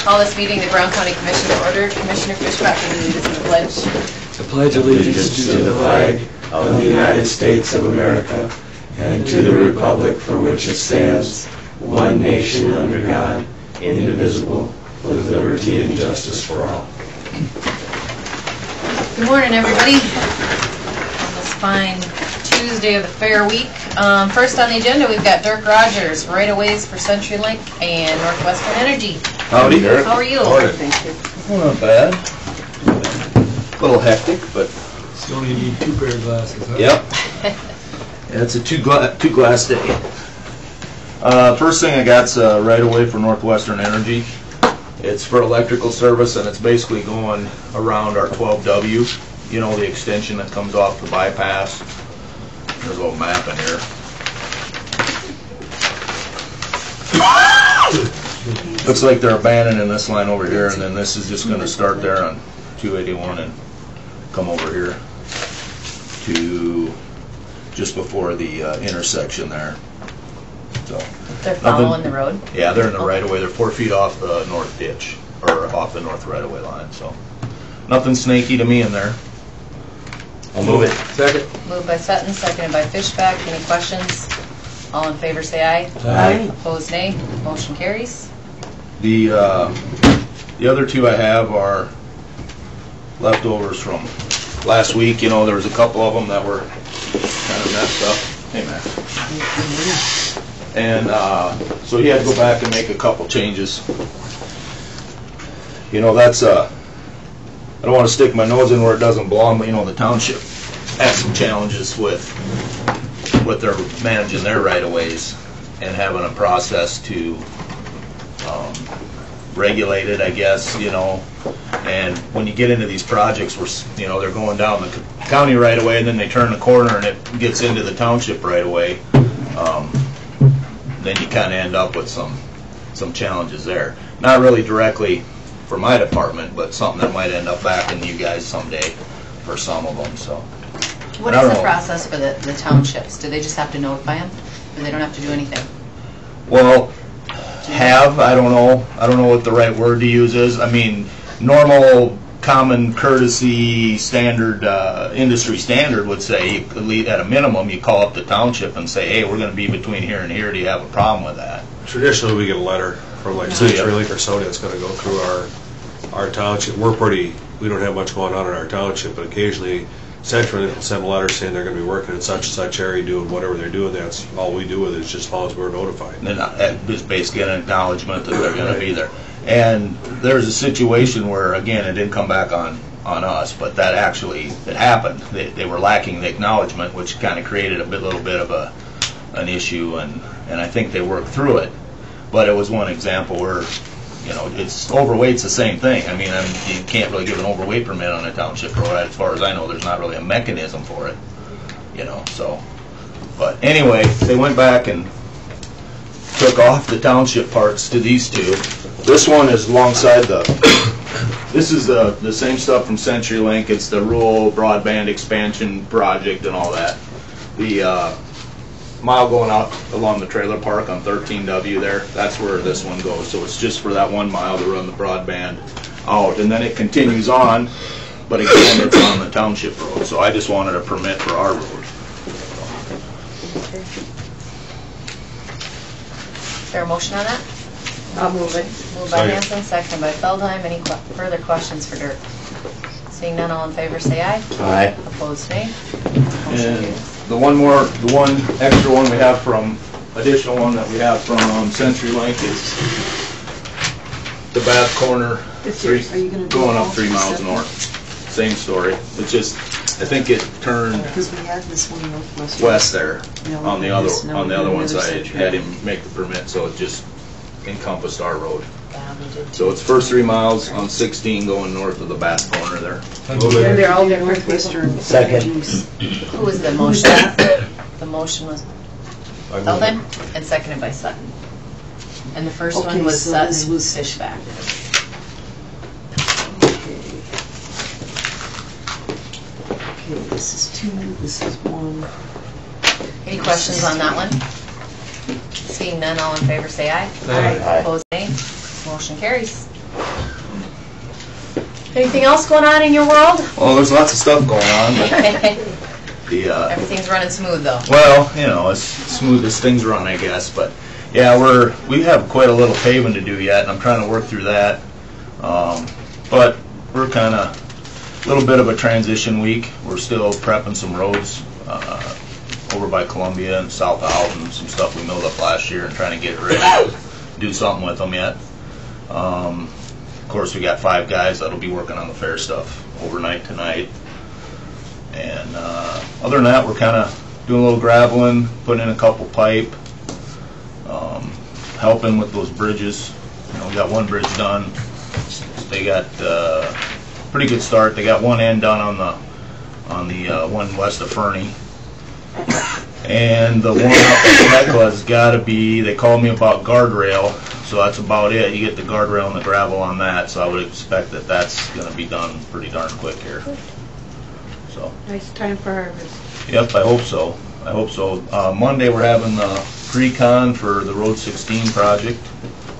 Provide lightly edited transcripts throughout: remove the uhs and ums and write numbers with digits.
Call this meeting the Brown County Commission to order. Commissioner Fishback, will you lead us in the pledge? I pledge allegiance to the flag of the United States of America and to the republic for which it stands, one nation under God, indivisible, with liberty and justice for all. Good morning, everybody. On this fine Tuesday of the fair week. First on the agenda, we've got Dirk Rogers, right-of-ways for CenturyLink and Northwestern Energy. Howdy, Dirk. How are you? Thank you. Well, not bad. A little hectic, but... So you only need 2 pair of glasses, huh? Yep. Yeah, it's a two glass day. First thing I got's right-of-way for Northwestern Energy. It's for electrical service, and it's basically going around our 12W. You know, the extension that comes off the bypass. There's a little map in here. Looks like they're abandoning this line over here, and then this is just going to start there on 281 and come over here to just before the intersection there. So They're following the road? Yeah, they're in the right-of-way. They're 4 feet off the north ditch, or off the north right-of-way line. So nothing snaky to me in there. I'll move it. Second. Moved by Sutton, seconded by Fishback. Any questions? All in favor say aye. Aye. Opposed nay. Motion carries. The other two I have are leftovers from last week. You know, there was a couple of them that were kind of messed up. Hey, Max. And so he had to go back and make a couple changes. You know, that's I don't want to stick my nose in where it doesn't belong, but you know, the township has some challenges with their managing their right-of-ways and having a process to regulate it, I guess, you know. And when you get into these projects where, you know, they're going down the county right-of-way and then they turn the corner and it gets into the township right-of-way, then you kind of end up with some challenges there. Not really directly for my department, but something that might end up back in you guys someday for some of them. So, What is the process for the townships? Do they just have to notify them? Or they don't have to do anything? Well, I don't know. I don't know what the right word to use is. I mean, normal, common courtesy, standard, industry standard would say, at a minimum, you call up the township and say, hey, we're going to be between here and here. Do you have a problem with that? Traditionally, we get a letter from like CenturyLink or somebody that's going to go through our township. We don't have much going on in our township, but occasionally CenturyLink will send a letter saying they're going to be working in such and such area doing whatever they're doing. That's all we do with it, is just as long as we're notified. And just basically an acknowledgement that they're going to be there. And there's a situation where, again, it didn't come back on us, but that actually, it happened. They were lacking the acknowledgement, which kind of created a little bit of an issue, and I think they worked through it. But it was one example where, you know, overweight's the same thing. I mean, you can't really give an overweight permit on a township road. As far as I know, there's not really a mechanism for it, you know, so. But anyway, they went back and took off the township parts to these two. This one is alongside this is the same stuff from CenturyLink. It's the rural broadband expansion project and all that. The mile going out along the trailer park on 13W there, that's where this one goes. So it's just for that 1 mile to run the broadband out. And then it continues on, but again, it's on the township road. So I just wanted a permit for our road. Is there a motion on that? I'll move it. Moved by Hanson, seconded by Feldheim. Any further questions for Dirk? Seeing none, all in favor say aye. Aye. Opposed nay. And the one extra one we have additional one that we have from CenturyLink is the Bath Corner, going up 3 miles north. Same story. It's just, I think it turned west there on the other one side. I had him make the permit, so it just encompassed our road. So it's first 3 miles on 16 going north of the Bath Corner there. And they're all Northwestern. Second. Who was the motion? The motion was Feldheim and seconded by Sutton. And the first one was Sutton, was Fishback. Okay, this is 2, this is 1. Any questions on that one? Seeing none, all in favor say aye. Aye. Opposed nay. Motion carries. Anything else going on in your world? Well, there's lots of stuff going on. But the Everything's running smooth though. well, you know, as smooth as things run, I guess. But yeah, we have quite a little paving to do yet, and I'm trying to work through that. But we're kind of a little bit of a transition week. We're still prepping some roads over by Columbia and South Alton, some stuff we milled up last year, and trying to get it ready to do something with them yet. Of course, we got 5 guys that'll be working on the fair stuff overnight tonight. And other than that, we're kind of doing a little graveling, putting in a couple pipe, helping with those bridges. You know, we got one bridge done. They got pretty good start. They got one end done on the one west of Fernie. And the one up in Hekla's got to be, they called me about guardrail, so that's about it. You get the guardrail and the gravel on that, so I would expect that that's going to be done pretty darn quick here. So. Nice time for harvest. Yep, I hope so. I hope so. Monday we're having the pre-con for the Road 16 project,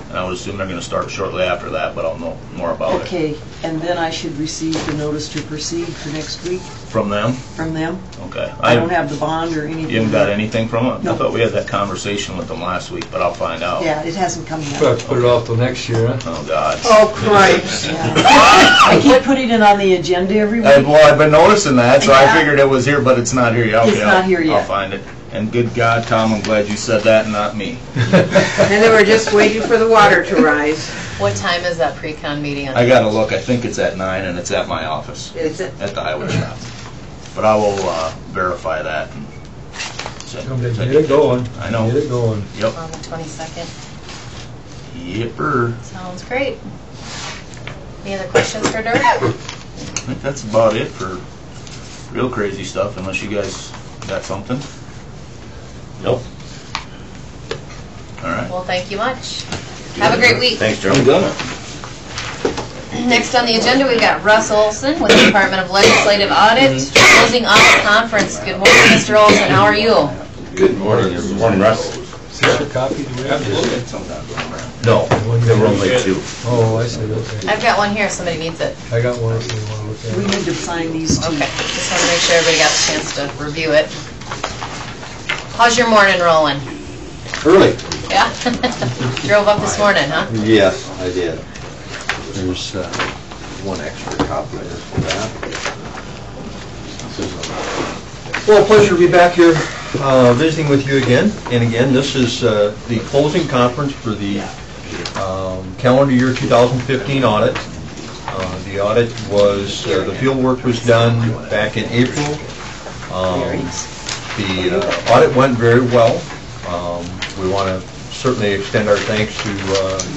and I would assume they're going to start shortly after that, but I'll know more about it. Okay, and then I should receive the notice to proceed for next week From them? from them? Okay. I don't have the bond or anything. You haven't got anything from it? No. I thought we had that conversation with them last week, but I'll find out. Yeah, it hasn't come yet. We'll have to put it off till next year, huh? Oh, God. Oh, Christ. I keep putting it on the agenda every week. Well, I've been noticing that, so I Yeah. figured it was here, but it's not here yet. It's not here yet. I'll find it. And good God, Tom, I'm glad you said that and not me. And then we're just waiting for the water to rise. What time is that pre-con meeting on? I gotta look. I think it's at 9, and it's at my office, Is it? at the highway shop. But I will verify that. And Get it going. I know. Get it going. Yep. On the 22nd. Yepper. Sounds great. Any other questions for Dirk? I think that's about it for real crazy stuff, unless you guys got something. Nope. All right. Well, thank you much. Have a great week. Thanks, Joe. I'm gonna. Next on the agenda, we've got Russ Olson with the Department of Legislative Audit, closing audit conference. Good morning, Mr. Olson. How are you? Good morning. Good morning, Russ. Is this a copy? Do we have this? No, there were only 2. Oh, I see, okay. I've got one here. Somebody needs it. I got one if you want to look at We it. need to sign these two. Okay. Just want to make sure everybody got the chance to review it. How's your morning rolling? Early. Yeah? Drove up this morning, huh? Yes, I did. There's one extra copy just for that. Well, a pleasure to be back here visiting with you again and again. This is the closing conference for the calendar year 2015 audit. The audit was, the field work was done back in April. The audit went very well. We want to certainly extend our thanks to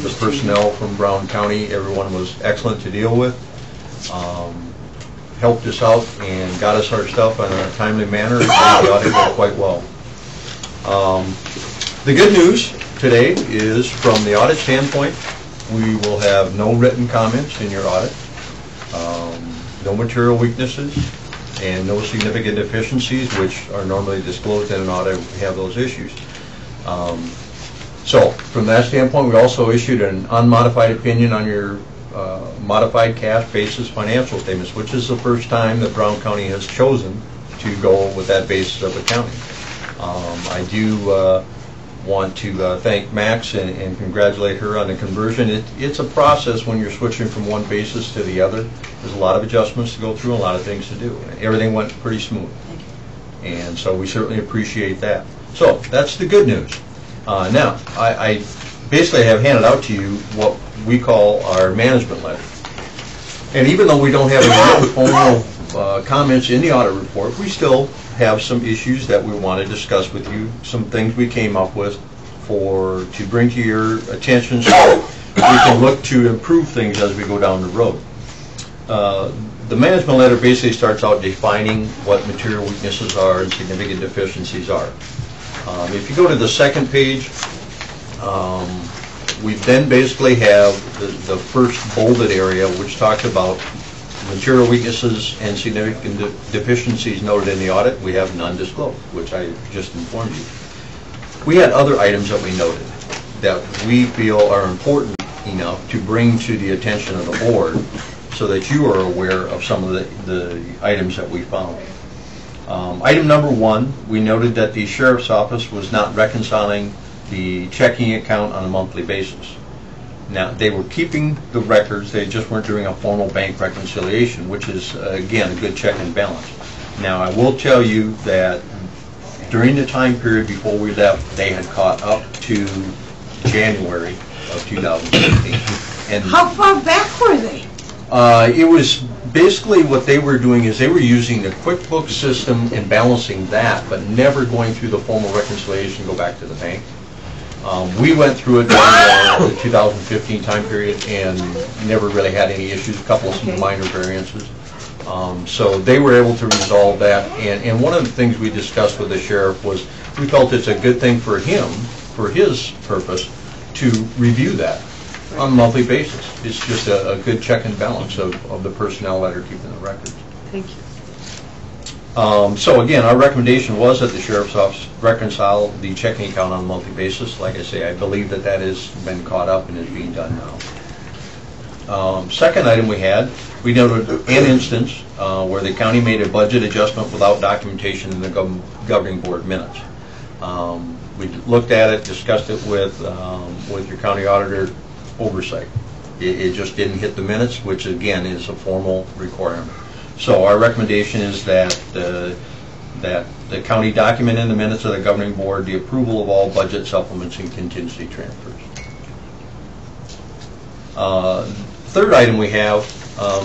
the personnel from Brown County. Everyone was excellent to deal with. Helped us out and got us our stuff in a timely manner. The audit went quite well. The good news today is, from the audit standpoint, we will have no written comments in your audit, no material weaknesses, and no significant deficiencies, which are normally disclosed in an audit. We have those issues. So, from that standpoint, we also issued an unmodified opinion on your modified cash basis financial statements, which is the first time that Brown County has chosen to go with that basis of accounting. I do want to thank Max and congratulate her on the conversion. It's a process when you're switching from one basis to the other. There's a lot of adjustments to go through and a lot of things to do. Everything went pretty smooth. And so we certainly appreciate that. So, that's the good news. Now, I basically have handed out to you what we call our management letter. And even though we don't have any formal comments in the audit report, we still have some issues that we want to discuss with you, some things we came up with to bring to your attention so we can look to improve things as we go down the road. The management letter basically starts out defining what material weaknesses are and significant deficiencies are. If you go to the second page, we then basically have the first bolded area, which talks about material weaknesses and significant deficiencies noted in the audit. We have none disclosed, which I just informed you. We had other items that we noted that we feel are important enough to bring to the attention of the board so that you are aware of some of the items that we found. Item number 1, we noted that the sheriff's office was not reconciling the checking account on a monthly basis. Now, they were keeping the records, they just weren't doing a formal bank reconciliation, which is, again, a good check and balance. Now, I will tell you that during the time period before we left, they had caught up to January of 2015. And How far back were they? it was basically what they were doing is they were using the QuickBooks system and balancing that, but never going through the formal reconciliation to go back to the bank. We went through it during the 2015 time period and never really had any issues, a couple of some minor variances. So they were able to resolve that, and one of the things we discussed with the sheriff was we felt it's a good thing for him, for his purpose, to review that on a monthly basis. It's just a good check and balance of the personnel that are keeping the records. Thank you. So again, our recommendation was that the sheriff's office reconcile the checking account on a monthly basis. Like I say, I believe that that has been caught up and is being done now. Second item we noted an instance where the county made a budget adjustment without documentation in the governing board minutes. We looked at it, discussed it with your county auditor oversight. It just didn't hit the minutes, which again is a formal requirement. So our recommendation is that the county document in the minutes of the governing board the approval of all budget supplements and contingency transfers. Third item we have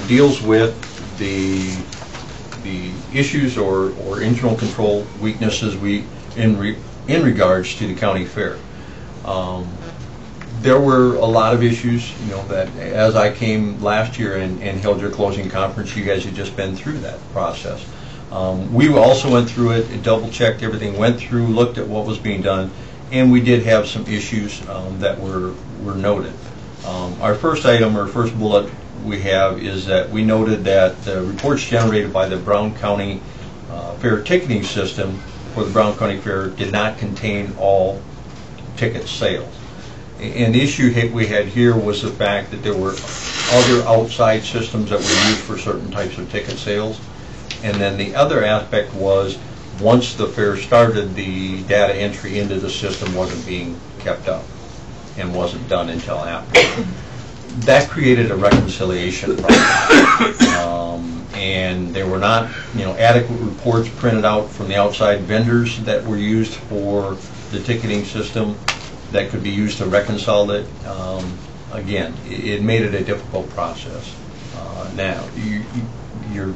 deals with the issues or internal control weaknesses in regards to the county fair. There were a lot of issues, that as I came last year and held your closing conference, you guys had just been through that process. We also went through it and double-checked everything, went through, looked at what was being done, and we did have some issues that were noted. Our first item, or first bullet we have, is that we noted that the reports generated by the Brown County Fair ticketing system for the Brown County Fair did not contain all ticket sales. And the issue we had here was the fact that there were other outside systems that were used for certain types of ticket sales. And then the other aspect was, once the fair started, the data entry into the system wasn't being kept up and wasn't done until after. That created a reconciliation problem. And there were not, adequate reports printed out from the outside vendors that were used for the ticketing system that could be used to reconcile it. Again, it made it a difficult process. Now, your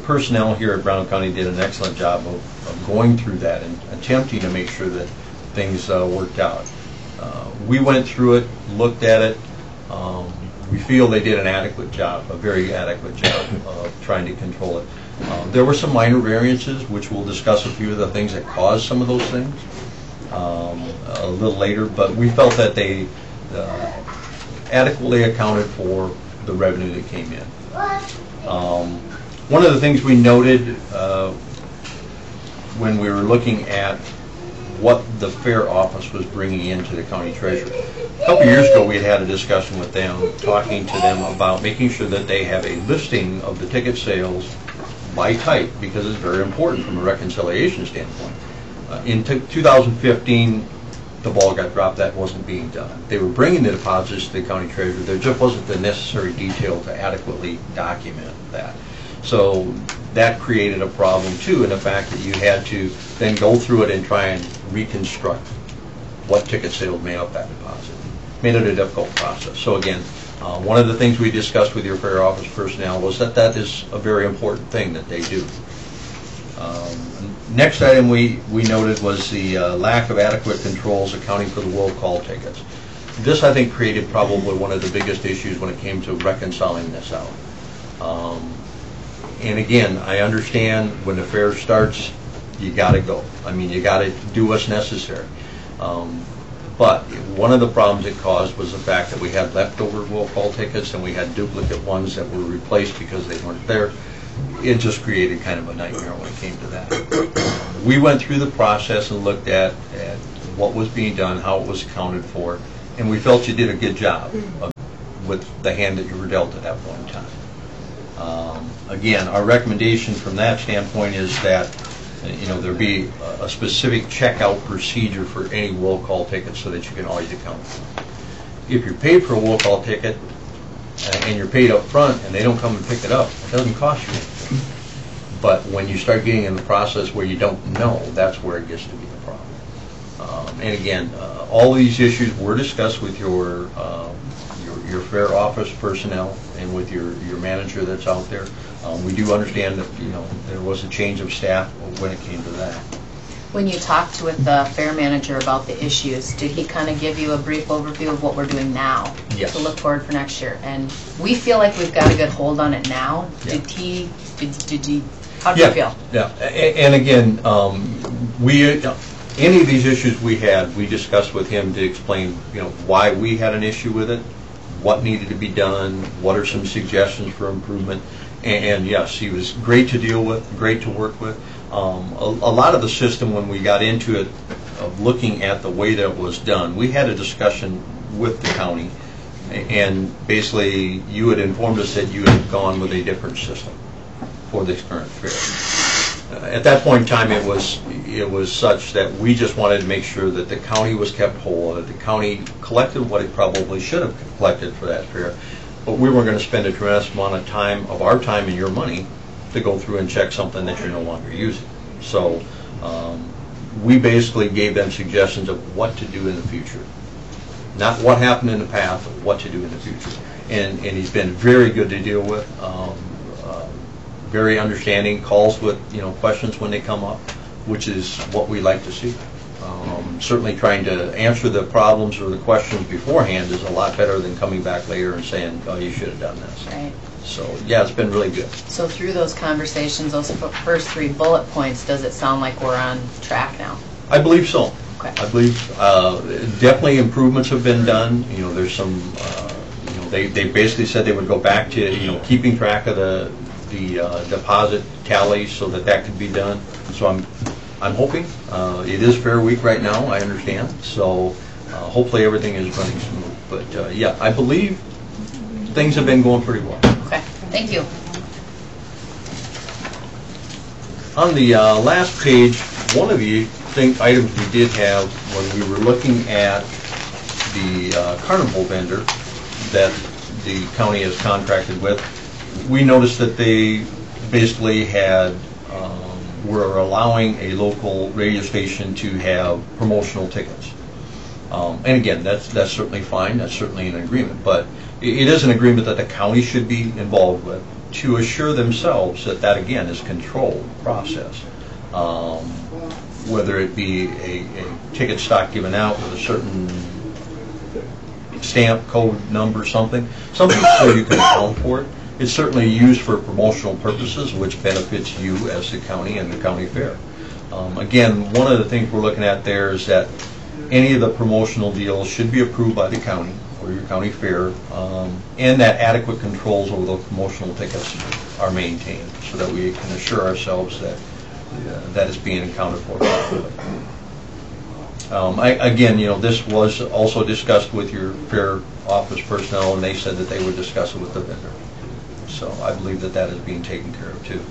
personnel here at Brown County did an excellent job of going through that and attempting to make sure that things worked out. We went through it, looked at it. We feel they did an adequate job, a very adequate job of trying to control it. There were some minor variances, which we'll discuss a few of the things that caused some of those things a little later, but we felt that they adequately accounted for the revenue that came in. One of the things we noted when we were looking at what the fair office was bringing into the county treasurer. A couple years ago we had a discussion with them, talking to them about making sure that they have a listing of the ticket sales by type, because it's very important from a reconciliation standpoint. In 2015, the ball got dropped. That wasn't being done. They were bringing the deposits to the county treasurer. There just wasn't the necessary detail to adequately document that. So that created a problem too, in the fact that you had to then go through it and try and reconstruct what ticket sales made up that deposit. Made it a difficult process. So again, one of the things we discussed with your fair office personnel was that that is a very important thing that they do. Next item we noted was the lack of adequate controls accounting for the will call tickets. This, I think, created probably one of the biggest issues when it came to reconciling this out. And again, I understand when the fair starts, you got to go. I mean, you got to do what's necessary. But one of the problems it caused was the fact that we had leftover will call tickets and we had duplicate ones that were replaced because they weren't there. It just created kind of a nightmare when it came to that. We went through the process and looked at what was being done, how it was accounted for, and we felt you did a good job. with the hand that you were dealt at that point in time. Again, our recommendation from that standpoint is that there be a specific checkout procedure for any roll call ticket so that you can always account for it. If you're paid for a roll call ticket and you're paid up front and they don't come and pick it up, it doesn't cost you anything. But when you start getting in the process where you don't know, that's where it gets to be a problem. And again, all these issues were discussed with your fair office personnel and with your manager that's out there. We do understand that there was a change of staff when it came to that. When you talked with the fair manager about the issues, did he kind of give you a brief overview of what we're doing now? Yes. To look forward for next year? And we feel like we've got a good hold on it now. Yeah. Did you, how do you feel? Yeah, and again, any of these issues we had, we discussed with him to explain, why we had an issue with it, what needed to be done, what are some suggestions for improvement. And yes, he was great to deal with, great to work with. A lot of the system, when we got into it, of looking at the way that it was done, we had a discussion with the county, and basically you had informed us that you had gone with a different system for this current fair. At that point in time, it was such that we just wanted to make sure that the county was kept whole, that the county collected what it probably should have collected for that fair, but we weren't going to spend a tremendous amount of time, of our time and your money, to go through and check something that you're no longer using. So we basically gave them suggestions of what to do in the future. Not what happened in the past, but what to do in the future. And he's been very good to deal with, very understanding, calls with questions when they come up, which is what we like to see. Certainly trying to answer the problems or the questions beforehand is a lot better than coming back later and saying, oh, you should have done this. Right. So, yeah, it's been really good. So through those conversations, those first 3 bullet points, does it sound like we're on track now? I believe so. Okay. I believe definitely improvements have been done. There's some, they basically said they would go back to, keeping track of the deposit tallies so that could be done. So I'm hoping. It is Fair Week right now, I understand. So hopefully everything is running smooth. But yeah, I believe things have been going pretty well. Okay, thank you. On the last page, one of the items we did have when we were looking at the carnival vendor that the county has contracted with, we noticed that they basically were allowing a local radio station to have promotional tickets. And again, that's certainly fine, that's certainly an agreement, but it is an agreement that the county should be involved with to assure themselves that again is controlled process. Whether it be a ticket stock given out with a certain stamp, code, number, something so you can account for it. It's certainly used for promotional purposes, which benefits you as the county and the county fair. Again, one of the things we're looking at there is that any of the promotional deals should be approved by the county or your county fair, and that adequate controls over those promotional tickets are maintained so that we can assure ourselves that that is being accounted for properly. Again, this was also discussed with your fair office personnel, and they said that they would discuss it with the vendor. So I believe that is being taken care of too.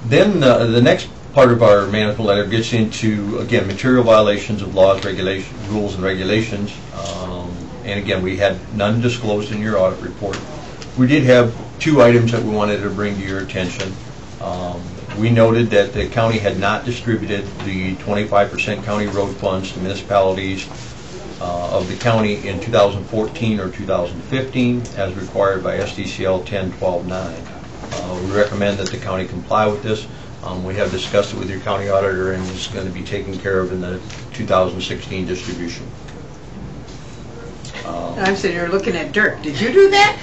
Then the next part of our management letter gets into, again, material violations of laws, rules, and regulations. And again, we had none disclosed in your audit report. We did have 2 items that we wanted to bring to your attention. We noted that the county had not distributed the 25% county road funds to municipalities of the county in 2014 or 2015 as required by SDCL 10-12-9. We recommend that the county comply with this. We have discussed it with your county auditor, and it's going to be taken care of in the 2016 distribution. I'm sitting here looking at Dirk. Did you do that?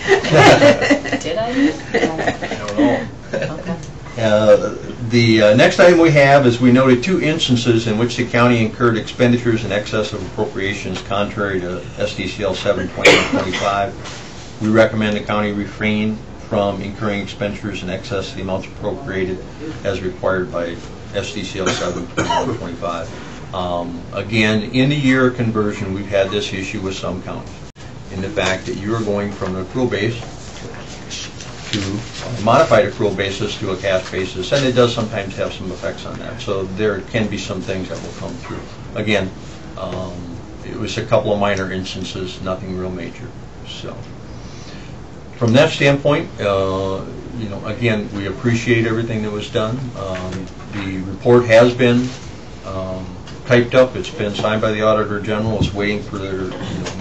Did I? I don't know. Okay. The next item we have is we noted 2 instances in which the county incurred expenditures in excess of appropriations contrary to SDCL 7/2025. We recommend the county refrain from incurring expenditures in excess of the amounts appropriated as required by SDCL 7/2025. Again, in the year of conversion, we've had this issue with some counties. in the fact that you are going from an accrual base to a modified accrual basis to a cash basis, and it does sometimes have some effects on that. So there can be some things that will come through. Again, it was a couple of minor instances, nothing real major. So from that standpoint, again, we appreciate everything that was done. The report has been typed up. It's been signed by the Auditor General. It's waiting for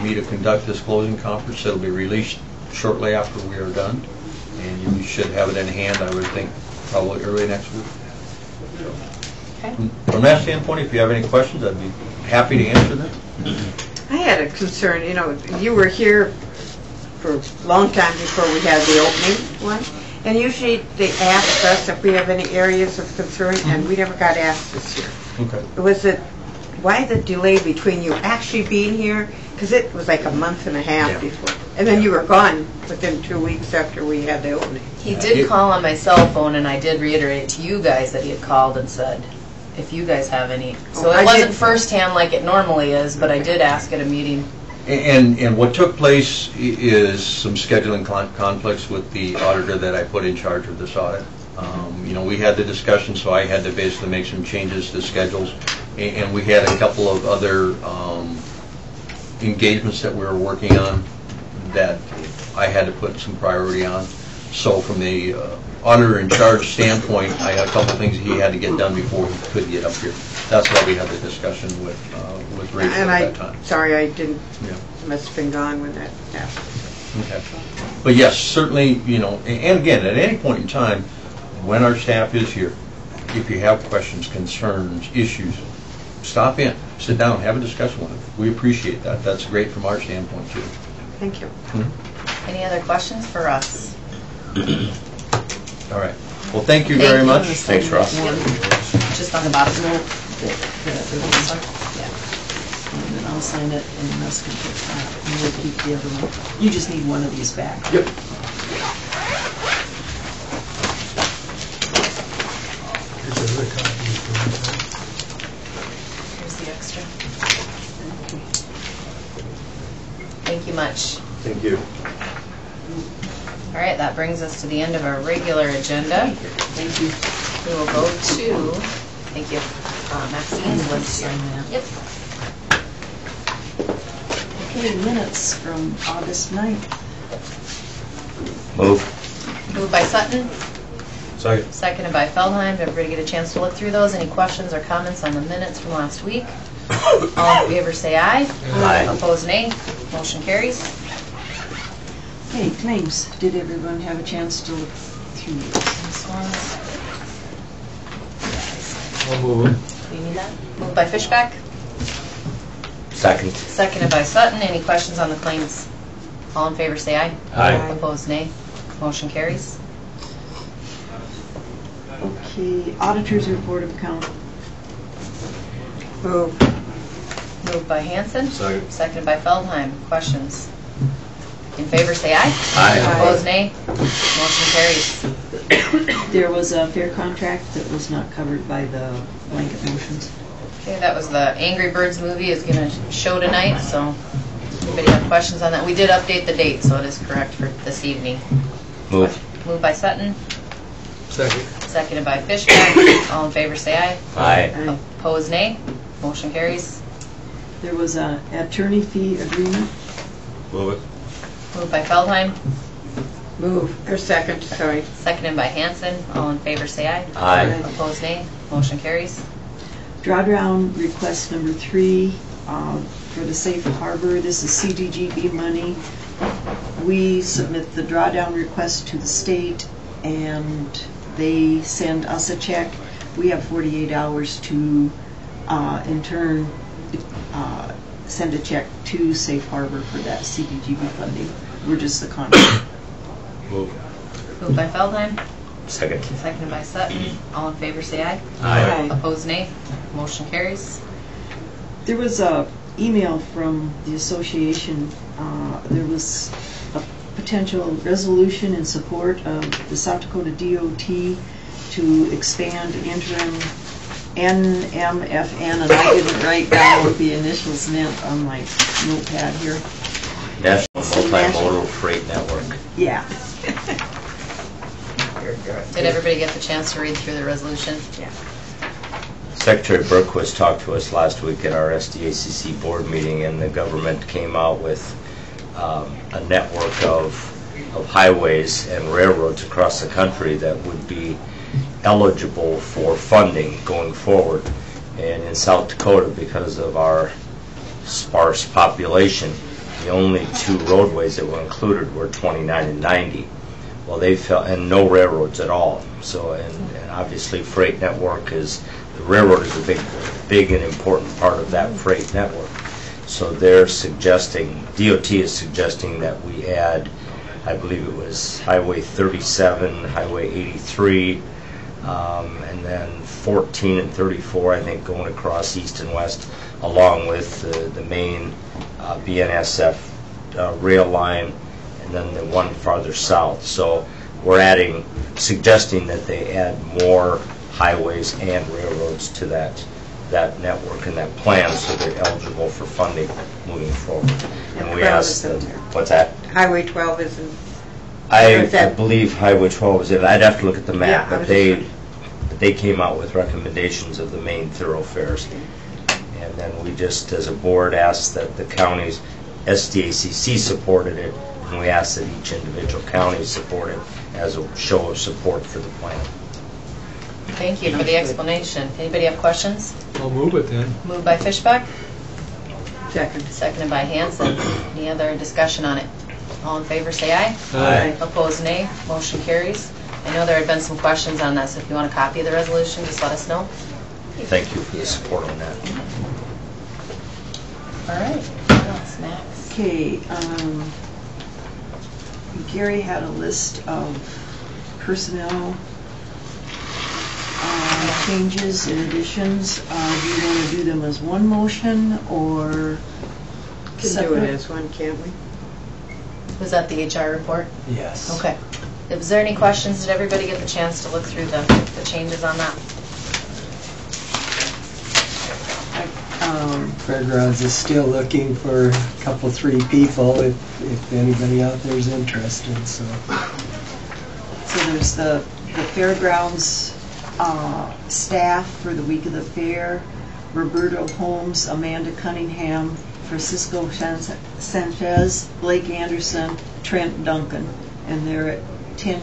me to conduct this closing conference. It'll be released shortly after we are done, and you should have it in hand, I would think, probably early next week. Okay. From that standpoint, if you have any questions, I'd be happy to answer them. I had a concern, you were here for a long time before we had the opening one, and usually they ask us if we have any areas of concern, and we never got asked this year. Okay. Why the delay between you actually being here? Because it was like a month and a half before. And then you were gone within 2 weeks after we had the opening. He did call on my cell phone, and I did reiterate to you guys that he had called and said, if you guys have any. So it wasn't firsthand like it normally is, but I did ask at a meeting. And what took place is some scheduling conflicts with the auditor that I put in charge of this audit. We had the discussion, so I had to basically make some changes to schedules, and we had a couple of other engagements that we were working on that I had to put some priority on. So from the auditor in charge standpoint, I had a couple of things he had to get done before he could get up here. That's why we had the discussion with Rachel And at that time. Sorry, I didn't, Yeah. must have been gone when that happened. Okay. But yes, certainly, and again, at any point in time, when our staff is here, if you have questions, concerns, issues, stop in, sit down, have a discussion with them. We appreciate that. That's great from our standpoint, too. Thank you. Any other questions for us? All right. Well, thank you very much. Thanks, Ross. Just on the bottom. No, Yeah. and then I'll sign it, and Russ can take that, and we'll keep the other one. You just need one of these back. Yep. Here's another copy. Here's the extra. Thank you much. Thank you. All right, that brings us to the end of our regular agenda. Thank you. We will go to, thank you, Maxine's list here. Yep. Okay, minutes from August 9th. Move. Moved by Sutton, Second. seconded by Feldheim. Did everybody get a chance to look through those? Any questions or comments on the minutes from last week? All in favor say aye. Aye. Opposed nay. Motion carries. Okay, claims. Did everyone have a chance to look through these? This one's, I'll move them. do you need that? Moved by Fishback, Second. seconded by Sutton. Any questions on the claims? All in favor say aye. Aye. Opposed nay. Motion carries. Okay, auditor's report of account. Move. Moved by Hanson, Second. seconded by Feldheim. Questions? In favor say aye. Aye. Opposed nay. Motion carries. There was a fair contract that was not covered by the blanket motions. Okay, that was the Angry Birds movie is going to show tonight, so anybody have questions on that? We did update the date, so it is correct for this evening. Move. Moved by Sutton, Second. seconded by Fishback. All in favor say aye. Aye. Opposed nay. Motion carries. There was a attorney fee agreement. Move it. Moved by Feldheim, Second, sorry. seconded by Hanson. All in favor say aye. Aye. Opposed nay. Motion carries. Drawdown request number 3 for the safe harbor. This is CDGB money. We submit the drawdown request to the state, and they send us a check. We have 48 hours to, in turn, send a check to Safe Harbor for that CDGB funding. We're just the conduit. Move. Moved by Feldheim, Second. seconded by Sutton. All in favor say aye. Aye. Opposed nay. Motion carries. There was a email from the association. There was a potential resolution in support of the South Dakota DOT to expand interim NMFN, and I didn't write down what the initials meant on my notepad here. National Multimodal Freight Network. Yeah. Did everybody get the chance to read through the resolution? Yeah. Secretary Berquist talked to us last week at our SDACC board meeting, and the government came out with a network of highways and railroads across the country that would be eligible for funding going forward. And in South Dakota, because of our sparse population, the only two roadways that were included were 29 and 90. Well, they felt, and no railroads at all. So, and obviously, freight network is, the railroad is a big and important part of that freight network. So they're suggesting, DOT is suggesting that we add, I believe it was Highway 37, Highway 83, and then 14 and 34, I think, going across east and west, along with the main BNSF rail line, and then the one farther south. So we're suggesting that they add more highways and railroads to that network and that plan, so they're eligible for funding moving forward. And we asked them, what's that? Highway 12 isn't. I believe Highway 12 is it. I'd have to look at the map, Yeah, but they came out with recommendations of the main thoroughfares. And then we just, as a board, asked that the counties, SDACC supported it, and we asked that each individual county support it as a show of support for the plan. Thank you for the explanation. Anybody have questions? I'll move it then. Moved by Fishbeck, Second. seconded by Hanson. Any other discussion on it? All in favor, say aye. Aye. Opposed, nay. Motion carries. I know there had been some questions on this. If you want a copy of the resolution, just let us know. Thank you for the support on that. All right. What else, Max? Okay, Gary had a list of personnel changes and additions. Do you want to do them as one motion or Can do it separate? as one, can't we? Was that the HR report? Yes. Okay. Was there any questions? Did everybody get the chance to look through the changes on that? Fairgrounds is still looking for a couple, 3 people if anybody out there is interested, so. So there's the fairgrounds staff for the week of the fair, Roberto Holmes, Amanda Cunningham, Francisco Sanchez, Blake Anderson, Trent Duncan, and they're at 10.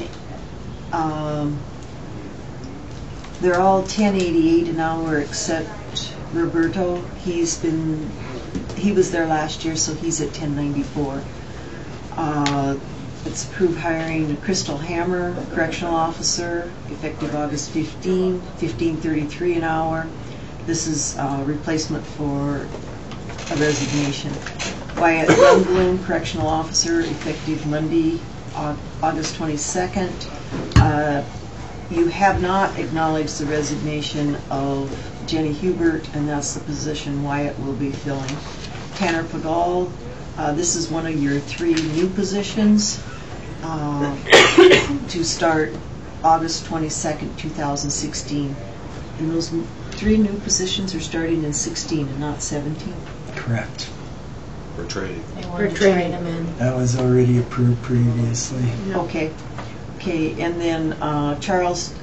They're all 10.88 an hour except Roberto. He was there last year, so he's at 10.94. It's approved hiring Crystal Hammer, correctional officer, effective August 15, $15.33 an hour. This is a replacement for a resignation. Wyatt Youngbloom, correctional officer, effective Monday, August 22nd. You have not acknowledged the resignation of Jenny Hubert, and that's the position Wyatt will be filling. Tanner Pagal, this is one of your 3 new positions to start August 22nd, 2016. And those 3 new positions are starting in 16 and not 17. Correct. For training. They wanted to train them in. That was already approved previously. Okay. Okay, and then Charles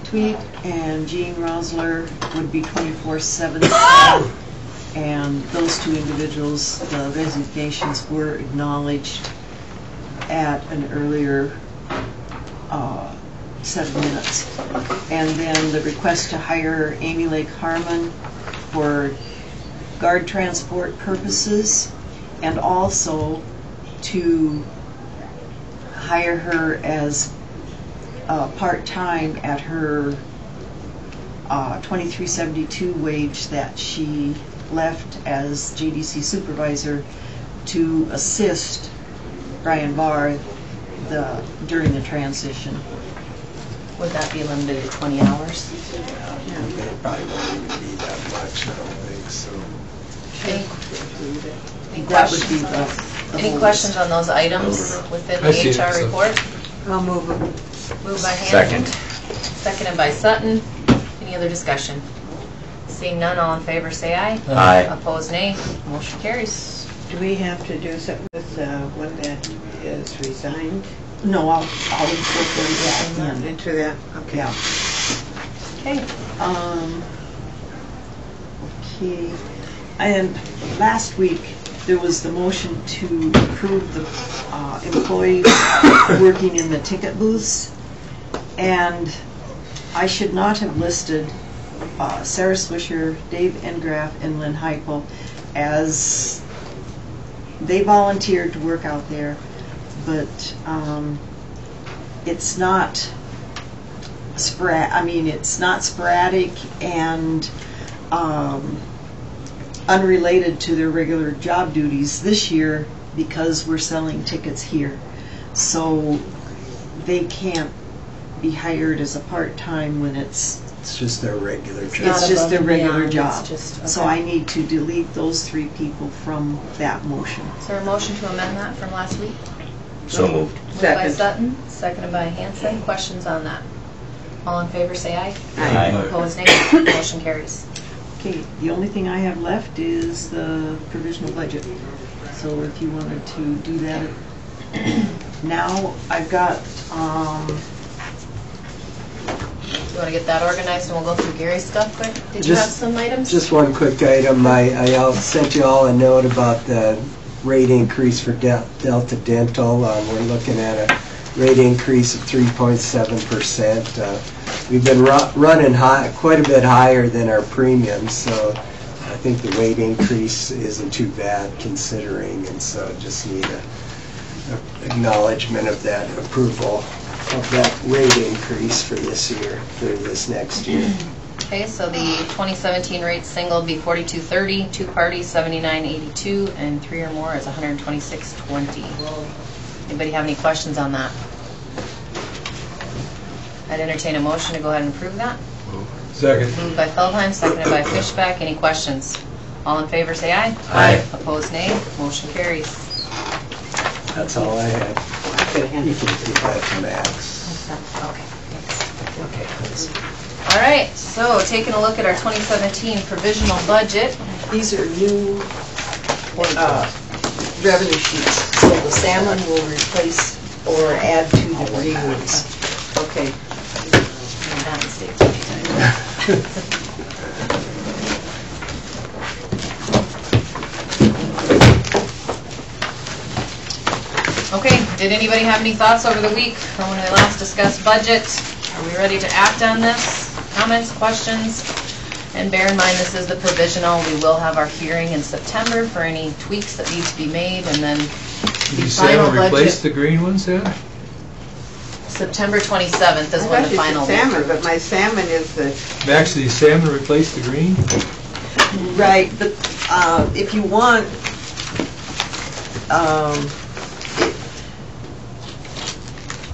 Tweed and Jean Rosler would be 24/7 staff, and those 2 individuals, the resignations were acknowledged at an earlier set of minutes. And then the request to hire Amy Lake Harmon for guard transport purposes, and also to hire her as part-time at her $23.72 wage that she left as JDC supervisor to assist Brian Barr during the transition. Would that be limited to 20 hours? It probably won't even be that much, I don't think so. Any That would be questions? the Any whole questions on those items within I see the it, HR so- report? I'll move it. Moved by Hanson. Second. Seconded by Sutton. Any other discussion? Seeing none, all in favor say aye. Aye. Opposed, nay. Motion carries. Do we have to do something with one that is resigned No, I'll incorporate that in. into that? Okay. Yeah. Okay. Okay. And last week, there was the motion to approve the employees working in the ticket booths. And I should not have listed Sarah Swisher, Dave Engraff, and Lynn Heupel as they volunteered to work out there, but it's not it's not sporadic and unrelated to their regular job duties this year because we're selling tickets here. So they can't be hired as a part-time when it's just their regular job. it's just their regular beyond, job. it's just- So okay. I need to delete those 3 people from that motion. Is there a motion to amend that from last week? So moved. Moved by Second. Sutton, seconded by Hanson. Questions on that? All in favor, say aye. Aye. Opposed, nay. Motion carries. Okay, the only thing I have left is the provisional budget. So if you wanted to do that now, I've got, You want to get that organized and we'll go through Gary's stuff quick? Did you have Just- some items? Just one quick item, I sent you all a note about the rate increase for Delta Dental. We're looking at a rate increase of 3.7%. We've been running quite a bit higher than our premiums, so I think the rate increase isn't too bad considering, and so just need a acknowledgement of that approval of that rate increase for this year, for this next year. Okay, so the 2017 rate single would be 42.30, 2 parties 79.82, and 3 or more is 126.20. Anybody have any questions on that? I'd entertain a motion to go ahead and approve that. Second. Moved by Feldheim, seconded by Fishback. Any questions? All in favor, say aye. Aye. Opposed, nay. Motion carries. That's all I had. You can give that to Max. Okay. All right, so taking a look at our 2017 provisional budget. these are new revenue sheets. So the salmon will replace or add to the green ones. Okay. That mistake many times. Okay, did anybody have any thoughts over the week from when we last discussed budget? Are we ready to act on this? Comments, questions? And bear in mind, this is the provisional. We will have our hearing in September for any tweaks that need to be made, and then Did the you say final I'll replace budget, the green ones then? September 27th is I when thought the you final said will be salmon, but approved. my salmon is the, Max, did the salmon replace the green? Right, but if you want,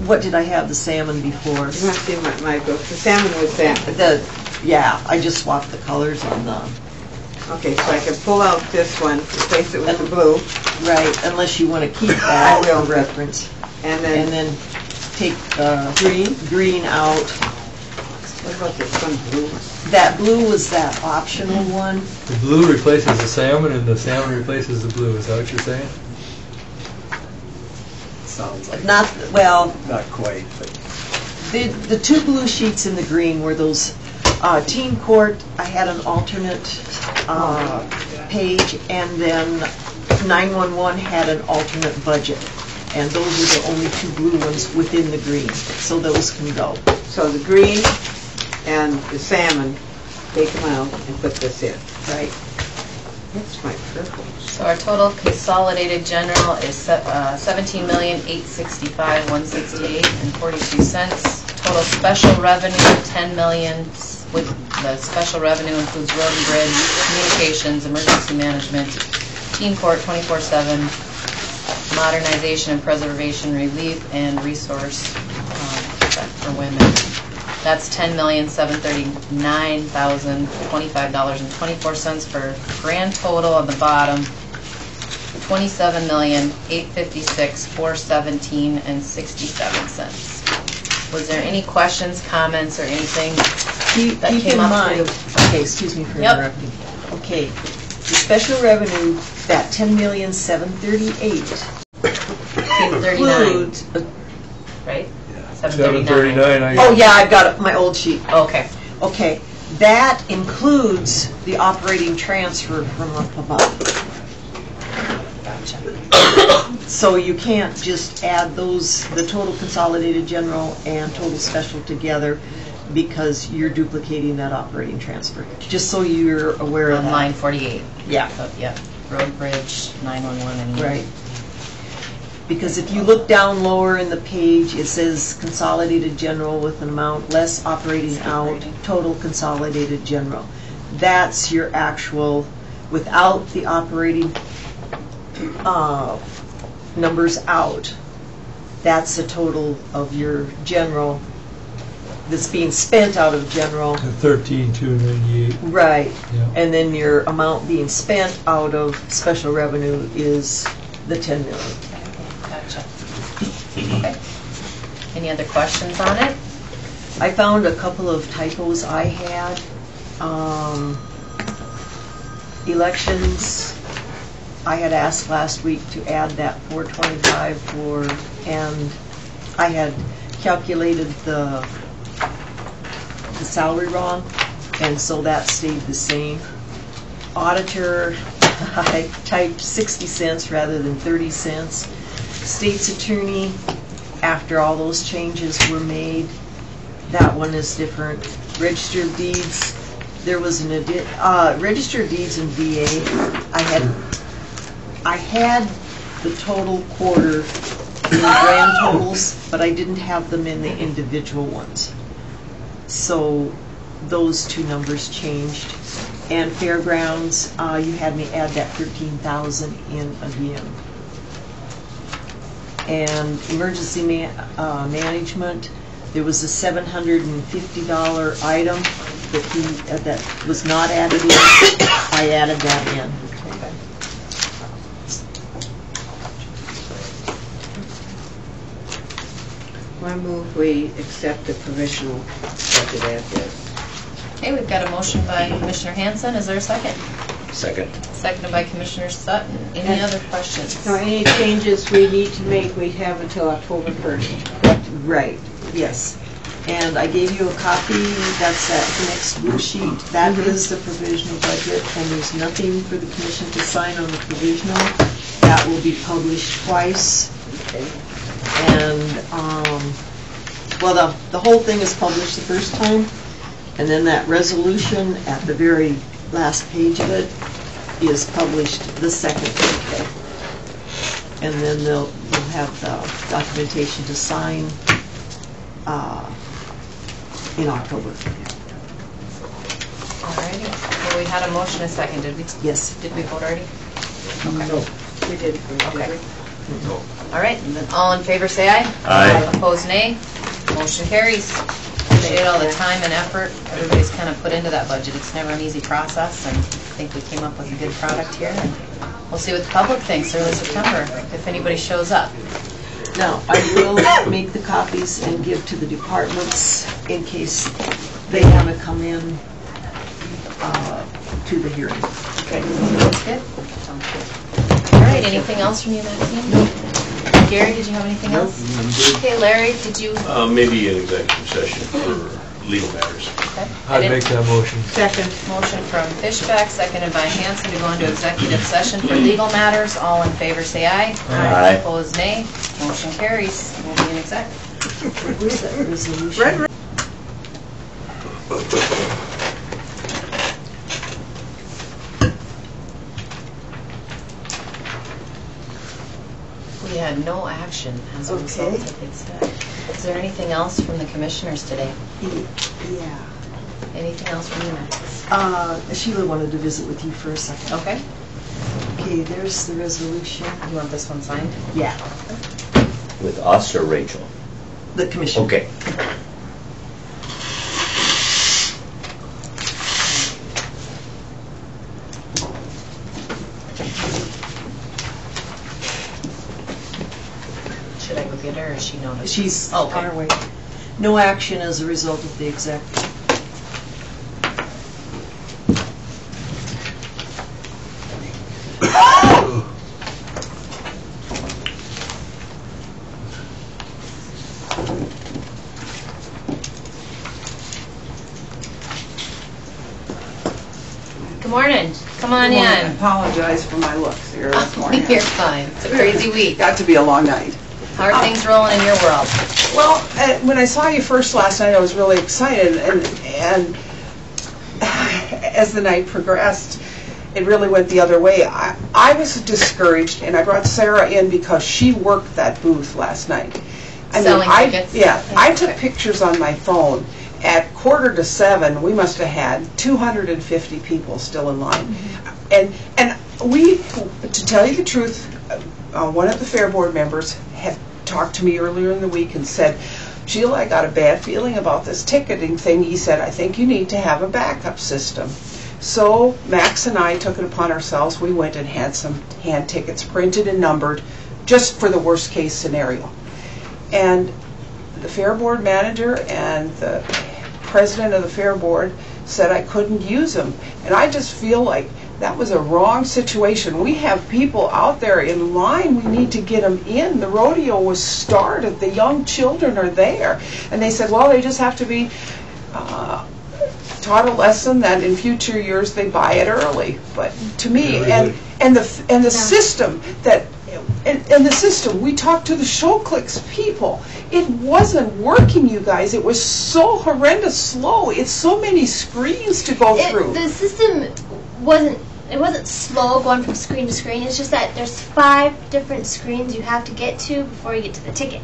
what did I have the salmon before? you want to see my book, the salmon was that. Yeah, I just swapped the colors on the, Okay, so I can pull out this one, replace it with the blue, right, unless you want to keep that I will. for reference. and And then, then take the green out. what about this one, blue? That blue was that optional one. The blue replaces the salmon and the salmon replaces the blue, is that what you're saying? Sounds like, Not, well, not quite, but the 2 blue sheets in the green were those teen court. I had an alternate page, and then 911 had an alternate budget. And those are the only 2 blue ones within the green, so those can go. So the green and the salmon, take them out and put this in. Right. That's my purple. So our total consolidated general is $17,865,168.42. Total special revenue, $10 million, with the special revenue includes road and bridge, communications, emergency management, teen court 24/7, modernization and preservation, relief, and resource for women. That's $10,739,025.24 for grand total on the bottom, $27,856,417.67. Was there any questions, comments, or anything that Keep came in up? mind, okay, excuse me for Yep. interrupting. Okay, The special revenue, that 10,738,000 39, includes, right? 739. oh yeah, I've got it, my old sheet. Okay. Okay, that includes the operating transfer from up above. Gotcha. So you can't just add those, the total consolidated general and total special together, because you're duplicating that operating transfer. Just so you're aware of On that. line 48. Yeah. Yeah, road, bridge, 911, and... Right. Because if you look down lower in the page, it says consolidated general with an amount less operating out, total consolidated general. That's your actual, without the operating numbers out, that's the total of your general that's being spent out of general. 13,298. Right. Yeah. And then your amount being spent out of special revenue is the 10 million. Gotcha. Okay. Any other questions on it? I found a couple of typos I had. Elections, I had asked last week to add that 425 for, and I had calculated the salary wrong, and so that stayed the same. Auditor, I typed 60 cents rather than 30 cents. State's attorney, after all those changes were made, that one is different. Register of deeds, there was an register of deeds and VA. I had the total quarter in the grand totals, but I didn't have them in the individual ones. So those two numbers changed. And fairgrounds, you had me add that 13,000 in again. And emergency management, there was a $750 item that was not added in. I added that in. I move we accept the provisional budget as is. Okay, we've got a motion by Commissioner Hanson. Is there a second? Second. Seconded by Commissioner Sutton. Any other questions? So any changes we need to make, we have until October 1st. Right, yes. And I gave you a copy, that's that next blue sheet. That is the provisional budget, and there's nothing for the commission to sign on the provisional. That will be published twice. Okay. And, well, the whole thing is published the first time, and then that resolution at the very last page of it is published the second time. And then they'll have the documentation to sign in October. Alrighty. Well, we had a motion a second, did we? Yes. Did we vote already? No, we did. Okay. All right, and then all in favor say aye. Aye. Opposed, nay. Motion carries. Appreciate all the time and effort everybody's kind of put into that budget. It's never an easy process, and I think we came up with a good product here. And we'll see what the public thinks early September, if anybody shows up. Now, I will make the copies and give to the departments in case they haven't come in to the hearing. Okay, that's good. Sounds good. All right, anything else from you, Maxine? No. Gary, did you have anything else? Okay, Larry, did you? Maybe an executive session for legal matters. Okay. I'd make that motion. Second. Motion from Fishback, seconded by Hanson to go into executive session for legal matters. All in favor say aye. Aye. Opposed, nay. Motion carries. We'll be in exec. Where's that resolution? We had no action as a result Okay. of it said. Is there anything else from the commissioners today? Yeah. Anything else from you, Max? Sheila wanted to visit with you for a second. Okay. Okay, there's the resolution. You want this one signed? Yeah. With us or Rachel? The commission. Okay. Should I go get her, or is she noticed? She's Okay. on her way. No action as a result of the exec. Morning. Come on I in. apologize for my looks here this morning. You're fine. It's a crazy week. Got to be a long night. How are things rolling in your world? Well, when I saw you first last night, I was really excited, and as the night progressed, it really went the other way. I was discouraged, and I brought Sarah in because she worked that booth last night. Selling tickets? Yeah, I took pictures on my phone. At 6:45, we must have had 250 people still in line. And we, to tell you the truth, one of the Fair Board members had talked to me earlier in the week and said, Sheila, I got a bad feeling about this ticketing thing. He said, I think you need to have a backup system. So Max and I took it upon ourselves. We went and had some hand tickets printed and numbered just for the worst case scenario. And the Fair Board manager and the president of the Fair Board said I couldn't use them. And I just feel like that was a wrong situation. We have people out there in line. We need to get them in. The rodeo was started. The young children are there. And they said, well, they just have to be taught a lesson that in future years they buy it early. But to me, and the system that and the system, we talked to the ShowClix people. It wasn't working, you guys. It was so horrendous slow. It's so many screens to go through. The system wasn't slow going from screen to screen. It's just that there's 5 different screens you have to get to before you get to the ticket.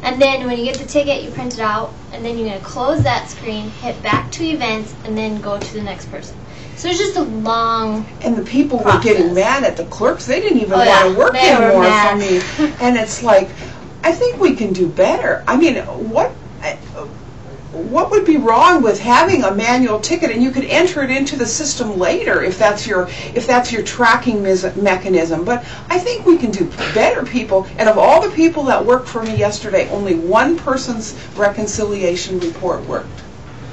And then when you get the ticket, you print it out, and then you're going to close that screen, hit back to events, and then go to the next person. So it's just a long And the people were getting mad at the clerks. They didn't even want to work they were anymore mad. for me. And it's like, I think we can do better. I mean, what would be wrong with having a manual ticket, and you could enter it into the system later if that's your tracking mechanism. But I think we can do better, people. And of all the people that worked for me yesterday, only one person's reconciliation report worked.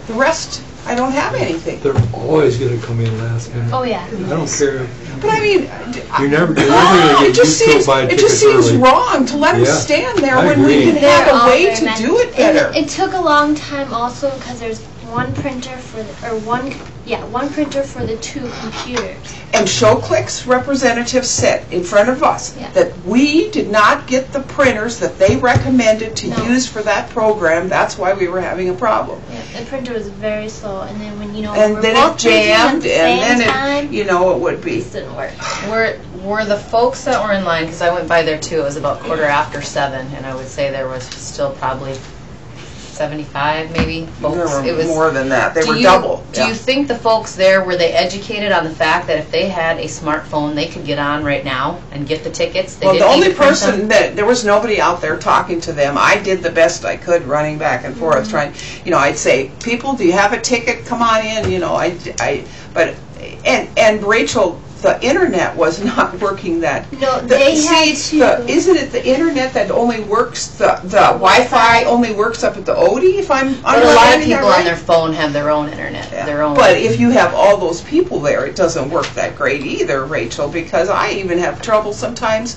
The rest, I don't have anything. They're always going to come in last minute. Oh, yeah. I don't care. But I mean, You're never going to it just seems wrong to let them stand there I when we agree. can have a way to do it better. It took a long time also because there's one printer for one printer for the 2 computers. And ShowClix representatives said in front of us that we did not get the printers that they recommended to use for that program. That's why we were having a problem. Yeah, the printer was very slow, and then when And we're then both it jammed, printing at the and same then time, it would be. it didn't work. Were the folks that were in line, because I went by there too, it was about 7:15, and I would say there was still probably 75 maybe folks. There were more than that. They were double. Do you think the folks there, were they educated on the fact that if they had a smartphone, they could get on right now and get the tickets? They Well, the didn't only need to print person them? that, there was nobody out there talking to them. I did the best I could running back and forth trying, I'd say, people, do you have a ticket? Come on in, and Rachel, the internet was not working that. No, they had to. Isn't it the internet that only works, the Wi-Fi only works up at the Odie, if I'm But a lot of understanding that people on right? their phone have their own internet, their own. But if you have all those people there, it doesn't work that great either, Rachel, because I even have trouble sometimes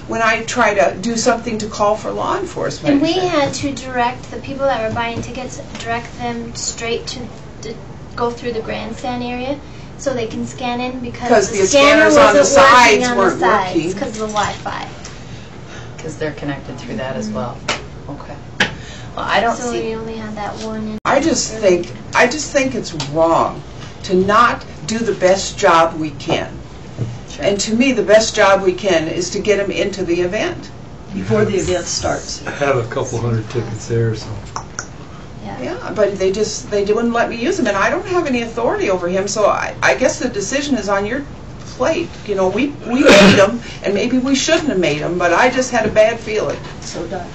when I try to do something to call for law enforcement. And we had to direct the people that were buying tickets, direct them straight to go through the grandstand area so they can scan in because the scanner scanners on the wasn't sides working weren't working. because of the Wi-Fi. Because they're connected through that as well. Okay. Well, I don't So see. we only had that one. I just think it's wrong to not do the best job we can. Sure. And to me, the best job we can is to get them into the event. Before the event starts. I have a couple hundred tickets there, so. Yeah, but they wouldn't let me use them, and I don't have any authority over him, so I guess the decision is on your plate. We made them, and maybe we shouldn't have made them, but I just had a bad feeling. So done.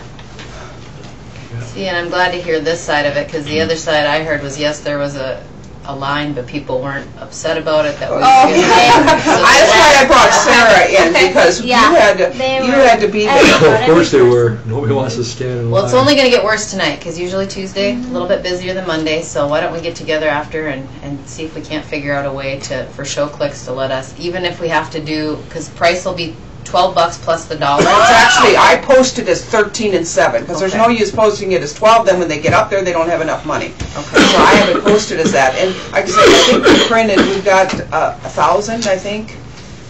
See, and I'm glad to hear this side of it, because the other side I heard was, yes, there was a line, but people weren't upset about it. That we That's why I brought Sarah in, because you had to be there. Of course they were. Nobody wants to stand in line. Well, it's only going to get worse tonight, because usually Tuesday, a little bit busier than Monday, so why don't we get together after and see if we can't figure out a way for ShowClix to let us, even if we have to do, because price will be $12 plus the dollar. It's actually, I posted as 13 and 7, because there's no use posting it as 12, then when they get up there, they don't have enough money. Okay. So I have it posted as that. And like I said, I think we printed, we've got 1,000, I think,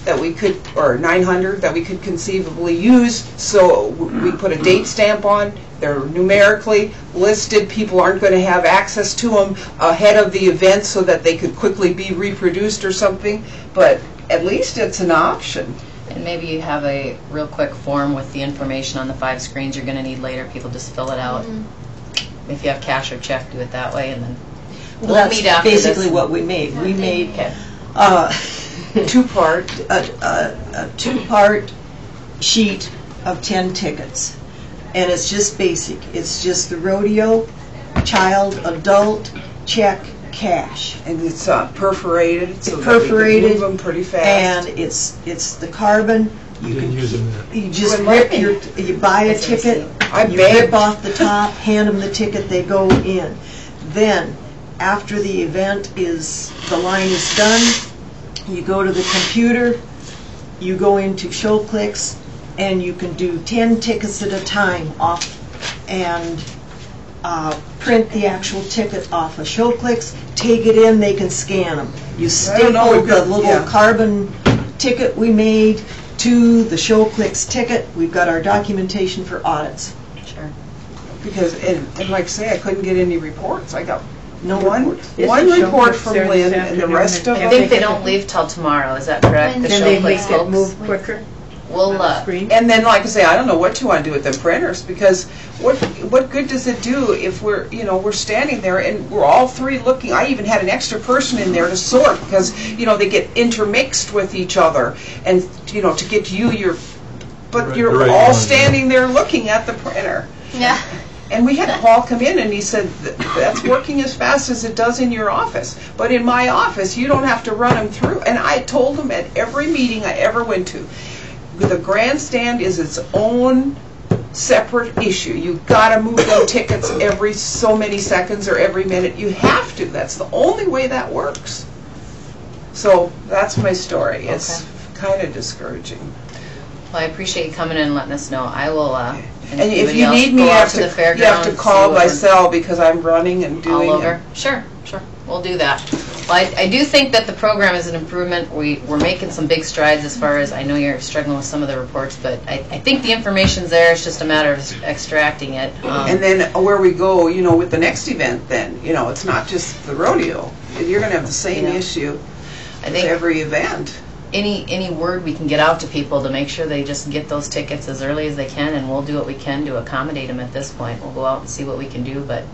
that we could, or 900, that we could conceivably use. So we put a date stamp on, they're numerically listed, people aren't going to have access to them ahead of the event so that they could quickly be reproduced or something, but at least it's an option. And maybe you have a real quick form with the information on the 5 screens you're going to need later. People just fill it out. If you have cash or check, do it that way, and then Well, we'll meet after this. basically what we made. We made Two-part. a two-part sheet of 10 tickets. And it's just basic. It's just the rodeo, child, adult, check, cash. And it's perforated, so Perforated, that we can move them pretty fast. And it's the carbon. You Didn't use them there. You just You rip wouldn't let you buy a ticket, you begged. rip off the top, hand them the ticket, they go in. Then, after the event the line is done, you go to the computer, you go into ShowClicks, and you can do 10 tickets at a time off and print the actual ticket off of ShowClicks, take it in, they can scan them. You staple the little carbon ticket we made to the ShowClicks ticket. We've got our documentation for audits. Sure. Because, and like I say, I couldn't get any reports. I got No one reports. report from Lynn, and the rest of I them. think they don't leave till tomorrow. Is that correct? The Then they ShowClicks make it folks? move quicker. We'll And then, like I say, I don't know what you want to do with them printers, because what good does it do if we're standing there and we're all three looking? I even had an extra person in there to sort, because they get intermixed with each other, and to get you you're all standing there looking at the printer. Yeah. And we had Paul come in, and he said, that's working as fast as it does in your office. But in my office, you don't have to run them through. And I told him at every meeting I ever went to, the grandstand is its own separate issue. You've got to move them tickets every so many seconds or every minute. You have to. That's the only way that works. So that's my story. It's kind of discouraging. Well, I appreciate you coming in and letting us know. I will. And if you need me, you have to call my cell, because I'm running and doing all over. Sure. We'll do that. Well, I do think that the program is an improvement. We're making some big strides as far as, I know you're struggling with some of the reports, but I think the information's there. It's just a matter of extracting it. And then where we go, with the next event, then, it's not just the rodeo. You're going to have the same issue with every event. Any word we can get out to people to make sure they just get those tickets as early as they can, and we'll do what we can to accommodate them at this point. We'll go out and see what we can do, but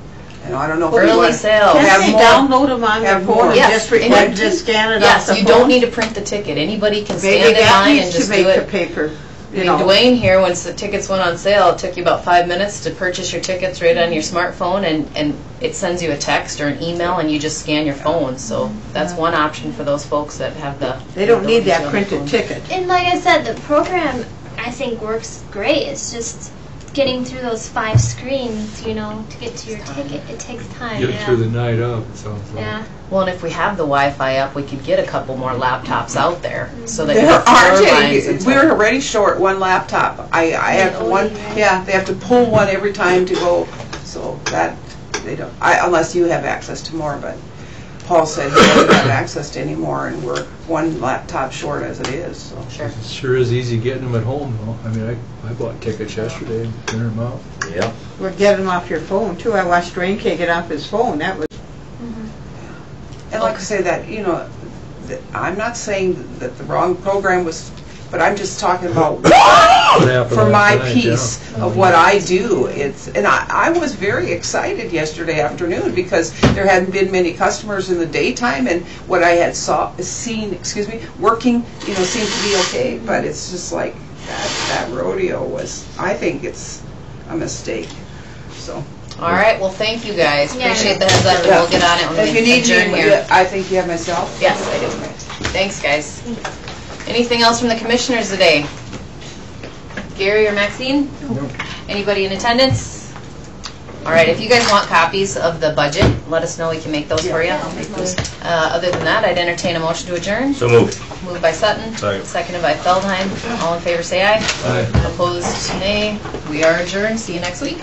I don't know if early sales. Can't they download them on their phone and Yes. just scan it off the phone? Yes, you don't need to print the ticket. Anybody can stand in line and just do it. Maybe that needs to make the paper. Dwayne here, once the tickets went on sale, it took you about 5 minutes to purchase your tickets right on your smartphone, and it sends you a text or an email, and you just scan your phone. So that's one option for those folks that have the... They don't need that printed ticket. And like I said, the program, I think, works great. It's just getting through those 5 screens, to get to your ticket. It takes time. Get through the night of, it sounds like. Yeah. Well, and if we have the Wi-Fi up, we could get a couple more laptops out there, so that There you have aren't four any. lines. We're already short one laptop. I have one. Yeah, they have to pull one every time to go. So that they don't. Unless you have access to more, but Paul said he doesn't have access to any more, and we're one laptop short as it is. So sure. It sure is easy getting them at home, though. I mean, I bought tickets yesterday and printed them out. Yeah. We're getting them off your phone, too. I watched Dwayne K get off his phone. That was... And like I say that, that I'm not saying that the wrong program was, but I'm just talking about for my piece of what I do. And I was very excited yesterday afternoon, because there hadn't been many customers in the daytime, and what I had seen working, seemed to be okay. But it's just like that rodeo was. I think it's a mistake. So. All right. Well, thank you guys. Yeah. Appreciate the heads up, and we'll get on it when If we you need adjourn me, here. I think you have myself. Yes, I do. Thanks, guys. Anything else from the commissioners today? Gary or Maxine? No. Anybody in attendance? All right, if you guys want copies of the budget, let us know, we can make those for you. I'll make those. Other than that, I'd entertain a motion to adjourn. So moved. Moved by Sutton, Second. seconded by Feldheim. All in favor, say aye. Aye. Opposed, nay. We are adjourned. See you next week.